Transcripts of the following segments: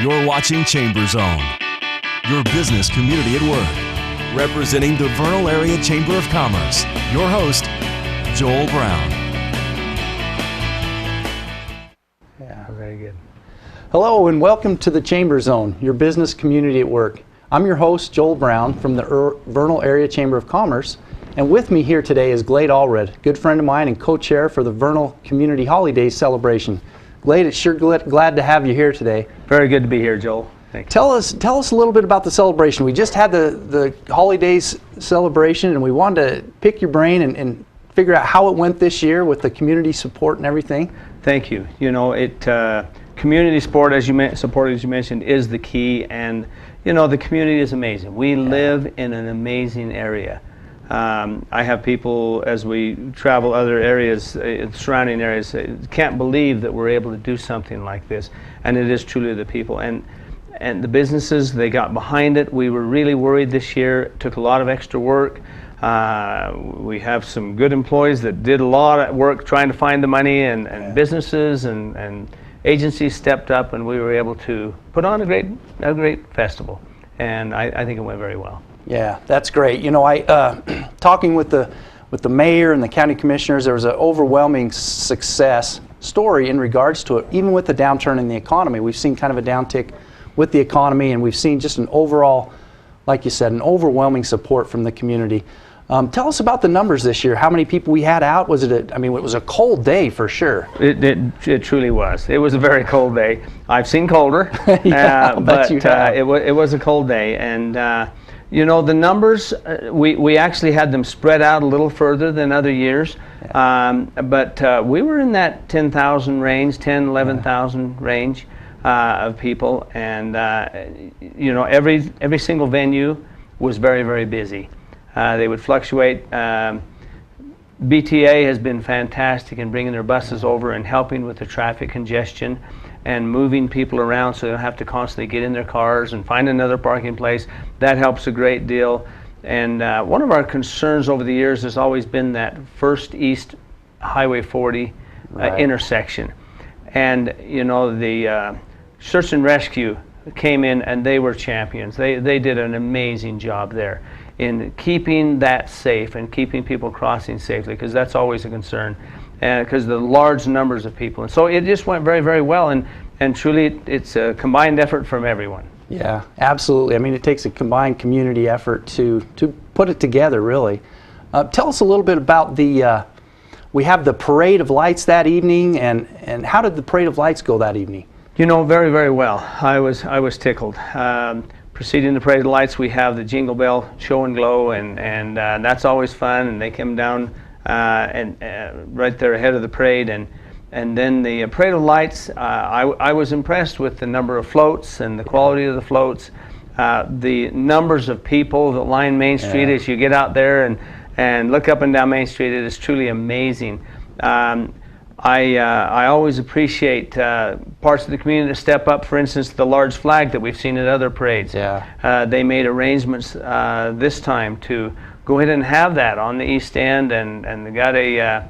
You're watching Chamber Zone, your business community at work. Representing the Vernal Area Chamber of Commerce, your host, Joel Brown. Yeah, very good. Hello and welcome to the Chamber Zone, your business community at work. I'm your host, Joel Brown from the Vernal Area Chamber of Commerce, and with me here today is Glade Allred, good friend of mine and co-chair for the Vernal Community Holidays celebration. Glade, it's sure glad to have you here today. Very good to be here, Joel. Thank you. Tell us a little bit about the celebration. We just had the holidays celebration, and we wanted to pick your brain and figure out how it went this year with the community support and everything. Thank you. You know, community support, as you mentioned, is the key, and you know the community is amazing. We live in an amazing area. I have people, as we travel other areas, surrounding areas, can't believe that we're able to do something like this, and it is truly the people. And the businesses, they got behind it. We were really worried this year. It took a lot of extra work. We have some good employees that did a lot of work trying to find the money, and businesses and agencies stepped up, and we were able to put on a great festival. And I think it went very well. Yeah, that's great. You know, talking with the mayor and the county commissioners, there was an overwhelming success story in regards to it. Even with the downturn in the economy, we've seen kind of a downtick with the economy, and we've seen just an overall, like you said, an overwhelming support from the community. Tell us about the numbers this year. How many people we had out? Was it? I mean, it was a cold day for sure. It truly was. It was a very cold day. I've seen colder, yeah, but it was a cold day, and. You know, the numbers, we actually had them spread out a little further than other years, but we were in that 10,000 range, 10, 11,000 range of people, and you know, every single venue was very, very busy. They would fluctuate. BTA has been fantastic in bringing their buses over and helping with the traffic congestion and moving people around so they don't have to constantly get in their cars and find another parking place. That helps a great deal. And one of our concerns over the years has always been that First East Highway 40 intersection. And you know, the search and rescue came in and they were champions. They did an amazing job there in keeping that safe and keeping people crossing safely, because that's always a concern. Because the large numbers of people, and so it just went very, very well, and truly it's a combined effort from everyone. Yeah, absolutely. I mean, it takes a combined community effort to put it together, really. Tell us a little bit about we have the parade of lights that evening, and how did the parade of lights go that evening? You know, very, very well. I was tickled. Preceding the parade of lights, we have the Jingle Bell Show and Glow, and that's always fun, and they come down right there ahead of the parade, and then the parade of lights. I was impressed with the number of floats and the quality of the floats, the numbers of people that line Main Street as you get out there and look up and down Main Street. It is truly amazing. I always appreciate parts of the community that step up. For instance, the large flag that we've seen at other parades. They made arrangements this time to go ahead and have that on the East End, and they got a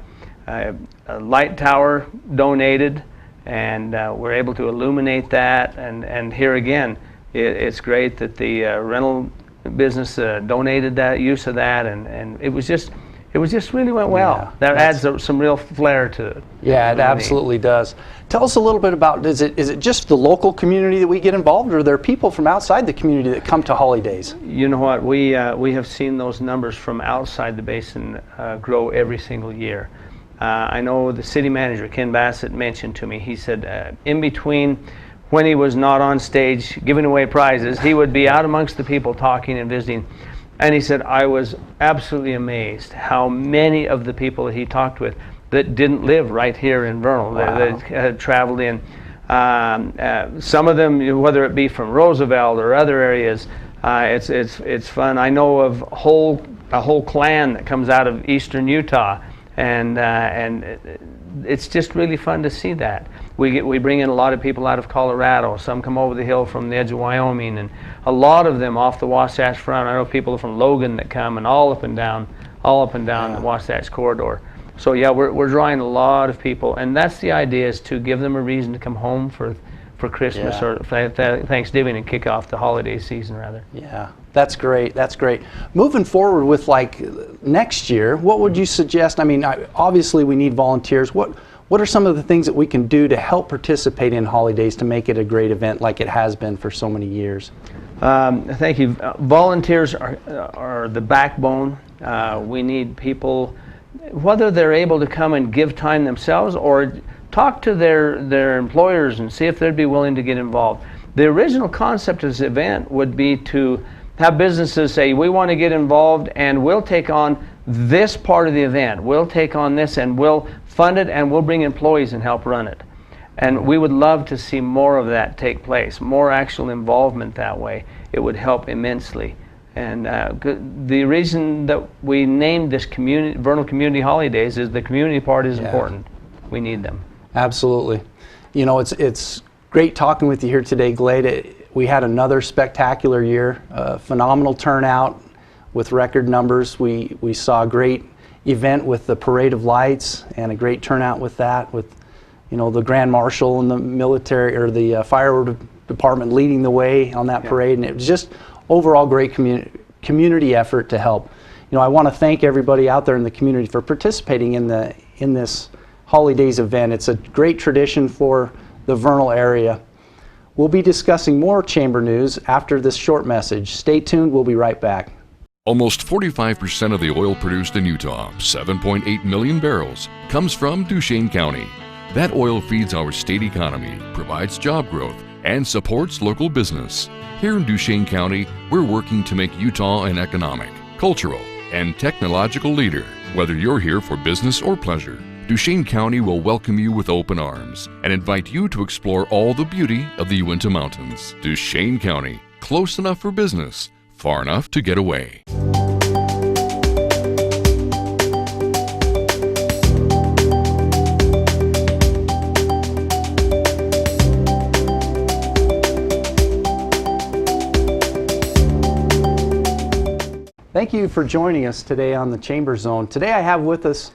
light tower donated, and we're able to illuminate that. And here again, it's great that the rental business donated that use of that, and it was just really went well. Yeah, that adds some real flair to it. Yeah, it absolutely does. Tell us a little bit about, is it just the local community that we get involved, or are there people from outside the community that come to holidays? You know what, we have seen those numbers from outside the basin grow every single year. I know the city manager, Ken Bassett, mentioned to me, he said in between when he was not on stage giving away prizes, he would be out amongst the people talking and visiting. And he said, I was absolutely amazed how many of the people that he talked with that didn't live right here in Vernal, that had traveled in. Some of them, whether it be from Roosevelt or other areas, it's fun. I know of a whole clan that comes out of eastern Utah, and it's just really fun to see that. We bring in a lot of people out of Colorado. Some come over the hill from the edge of Wyoming, and a lot of them off the Wasatch Front. I know people from Logan that come, and all up and down the Wasatch corridor. So yeah, we're drawing a lot of people, and that's the idea, is to give them a reason to come home for for Christmas Yeah. or Thanksgiving and kick off the holiday season rather. Yeah, that's great. That's great. Moving forward with like next year, what would you suggest? I mean, obviously we need volunteers. What are some of the things that we can do to help participate in holidays to make it a great event like it has been for so many years? Thank you. Volunteers are the backbone. We need people, whether they're able to come and give time themselves or talk to their employers and see if they'd be willing to get involved. The original concept of this event would be to have businesses say, we want to get involved and we'll take on this part of the event. We'll take on this and we'll fund it and we'll bring employees and help run it. And we would love to see more of that take place, more actual involvement that way. It would help immensely. And the reason that we named this Vernal Community Holidays is the community part is important. We need them. Absolutely. You know, it's great talking with you here today, Glade. We had another spectacular year, phenomenal turnout with record numbers. We saw a great event with the Parade of Lights and a great turnout with that, with the Grand Marshal and the military or the fire department leading the way on that parade, and it was just overall great community effort to help. I want to thank everybody out there in the community for participating in this holidays event. It's a great tradition for the Vernal area. We'll be discussing more chamber news after this short message. Stay tuned. We'll be right back. Almost 45% of the oil produced in Utah, 7.8 million barrels, comes from Duchesne County. That oil feeds our state economy, provides job growth, and supports local business. Here in Duchesne County, we're working to make Utah an economic, cultural, and technological leader. Whether you're here for business or pleasure, Duchesne County will welcome you with open arms and invite you to explore all the beauty of the Uinta Mountains. Duchesne County, close enough for business, far enough to get away. Thank you for joining us today on the Chamber Zone. Today I have with us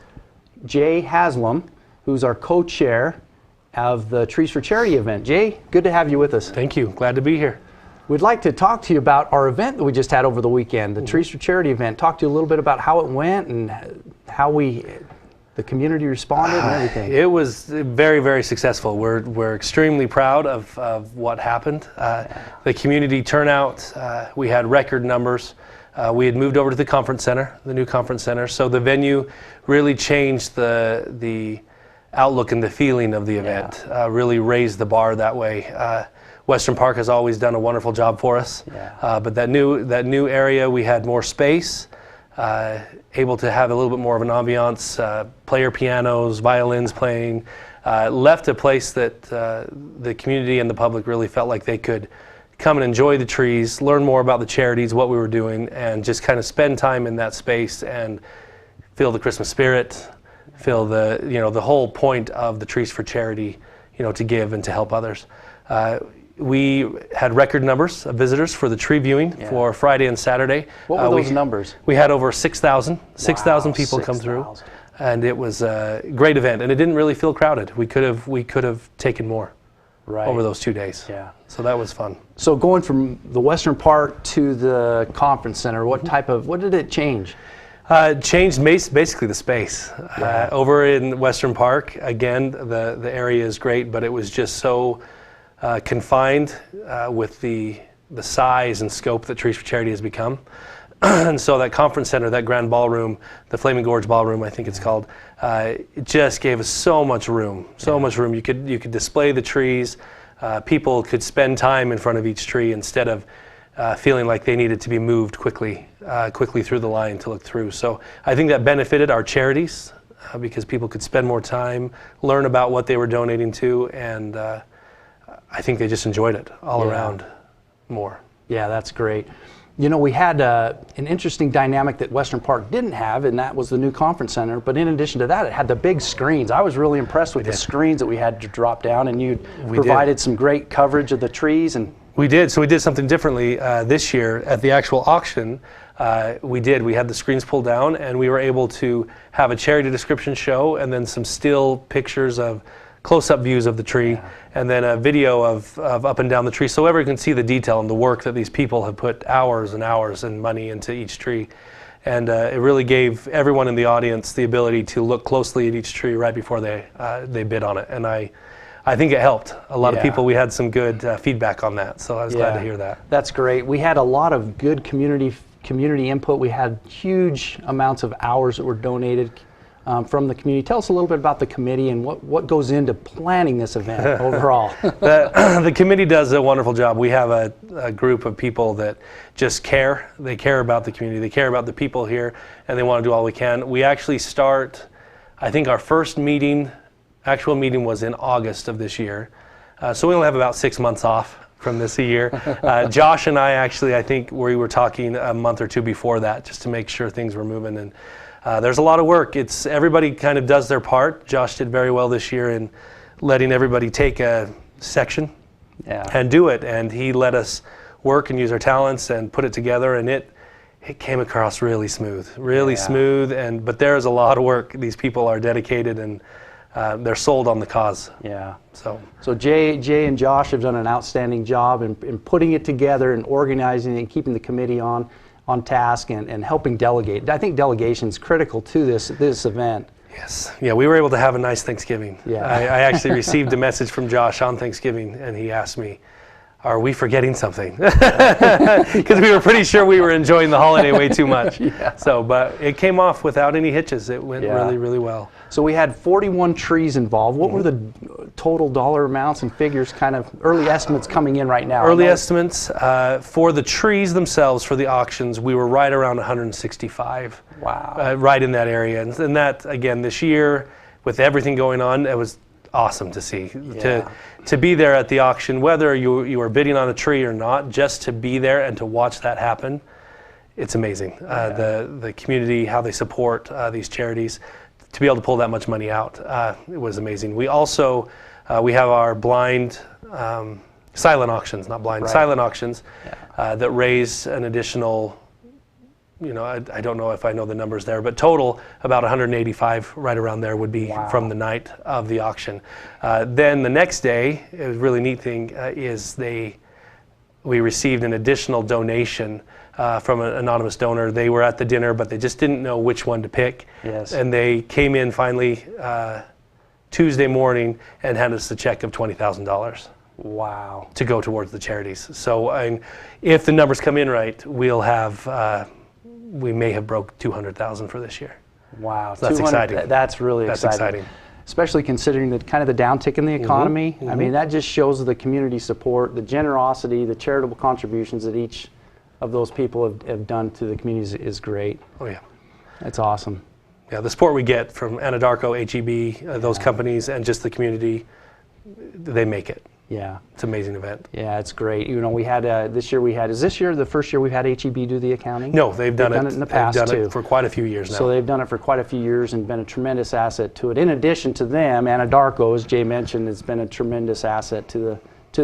Jay Haslam, who's our co-chair of the Trees for Charity event. Jay, good to have you with us. Thank you. Glad to be here. We'd like to talk to you about our event that we just had over the weekend, the Trees for Charity event. Talk to you a little bit about how it went and how the community responded and everything. It was very, very successful. We're extremely proud of what happened. The community turnout, we had record numbers. We had moved over to the conference center, the new conference center, so the venue really changed the outlook and the feeling of the event, really raised the bar that way. Western Park has always done a wonderful job for us, but that new area, we had more space, able to have a little bit more of an ambiance, player pianos, violins playing, left a place that the community and the public really felt like they could come and enjoy the trees, learn more about the charities, what we were doing, and just kind of spend time in that space and feel the Christmas spirit, feel the whole point of the Trees for Charity, to give and to help others. We had record numbers of visitors for the tree viewing for Friday and Saturday. What were those numbers? We had over 6,000 people come through, and it was a great event, and it didn't really feel crowded. We could have taken more. Over those 2 days. Yeah. So that was fun. So going from the Western Park to the conference center, what did it change? Changed basically the space. Over in Western Park, again, the area is great, but it was just so confined with the size and scope that Trees for Charity has become. And so that conference center, that grand ballroom, the Flaming Gorge Ballroom, I think it's called, it just gave us so much room, much room. You could display the trees. People could spend time in front of each tree instead of feeling like they needed to be moved quickly through the line to look through. So I think that benefited our charities because people could spend more time, learn about what they were donating to, and I think they just enjoyed it all around more. Yeah, that's great. We had an interesting dynamic that Western Park didn't have, and that was the new conference center. But in addition to that, it had the big screens. I was really impressed with the screens that we had to drop down, and you provided some great coverage of the trees. And we did. So we did something differently this year at the actual auction. We had the screens pulled down, and we were able to have a charity description show, and then some still pictures of close-up views of the tree, and then a video of up and down the tree, so everyone can see the detail and the work that these people have put hours and hours and money into each tree. And it really gave everyone in the audience the ability to look closely at each tree right before they bid on it. And I think it helped. A lot of people, we had some good feedback on that, so I was glad to hear that. That's great. We had a lot of good community input. We had huge amounts of hours that were donated from the community. Tell us a little bit about the committee and what goes into planning this event overall. The committee does a wonderful job. We have a group of people that just care. They care about the community. They care about the people here, and they want to do all we can. We actually start, I think our first actual meeting was in August of this year. So we only have about 6 months off from this year. Josh and I think we were talking a month or two before that just to make sure things were moving. And there's a lot of work. Everybody kind of does their part. Josh did very well this year in letting everybody take a section and do it. And he let us work and use our talents and put it together. And it came across really smooth, smooth. But there's a lot of work. These people are dedicated and they're sold on the cause. Yeah. So Jay and Josh have done an outstanding job in putting it together and organizing it and keeping the committee on task and helping delegate. I think delegation is critical to this event. Yes. Yeah, we were able to have a nice Thanksgiving. Yeah. I actually received a message from Josh on Thanksgiving, and he asked me, are we forgetting something? Because we were pretty sure we were enjoying the holiday way too much. But it came off without any hitches. It went really, really well. So we had 41 trees involved. What were the total dollar amounts and figures, kind of early estimates coming in right now? Early estimates for the trees themselves, for the auctions, we were right around 165. Wow. Right in that area. And that, again, this year, with everything going on, it was awesome to see. To be there at the auction, whether you were bidding on a tree or not, just to be there and to watch that happen, it's amazing. The community, how they support these charities, to be able to pull that much money out, it was amazing. We also, we have our blind, silent auctions, not blind, silent auctions that raise an additional, I don't know if I know the numbers there, but total about 185 right around there would be from the night of the auction. Then the next day, a really neat thing is we received an additional donation from an anonymous donor. They were at the dinner, but they just didn't know which one to pick. Yes. And they came in finally Tuesday morning and handed us a check of $20,000. Wow. To go towards the charities. So if the numbers come in right, we'll have, we may have broke 200,000 for this year. Wow. So that's exciting. That's really exciting. Especially considering the kind of the downtick in the economy. I mean, that just shows the community support, the generosity, the charitable contributions that each of those people have done to the communities is great. Oh yeah. That's awesome. Yeah, the support we get from Anadarko, HEB, those companies, and just the community, they make it. Yeah. It's an amazing event. Yeah, it's great. We had, this year is this year the first year we've had HEB do the accounting? No, they've done it in the past too. They've done too. it for quite a few years now. So they've done it for quite a few years and been a tremendous asset to it. In addition to them, Anadarko, as Jay mentioned, has been a tremendous asset to the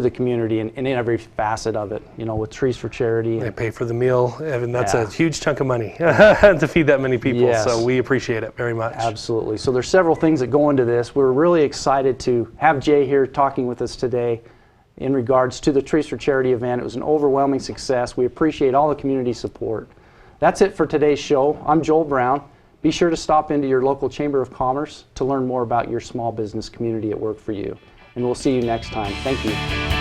community and in every facet of it, with Trees for Charity. They pay for the meal, and that's a huge chunk of money to feed that many people. Yes. So we appreciate it very much. Absolutely. So there's several things that go into this. We're really excited to have Jay here talking with us today in regards to the Trees for Charity event. It was an overwhelming success. We appreciate all the community support. That's it for today's show. I'm Joel Brown. Be sure to stop into your local Chamber of Commerce to learn more about your small business community at work for you. And we'll see you next time. Thank you.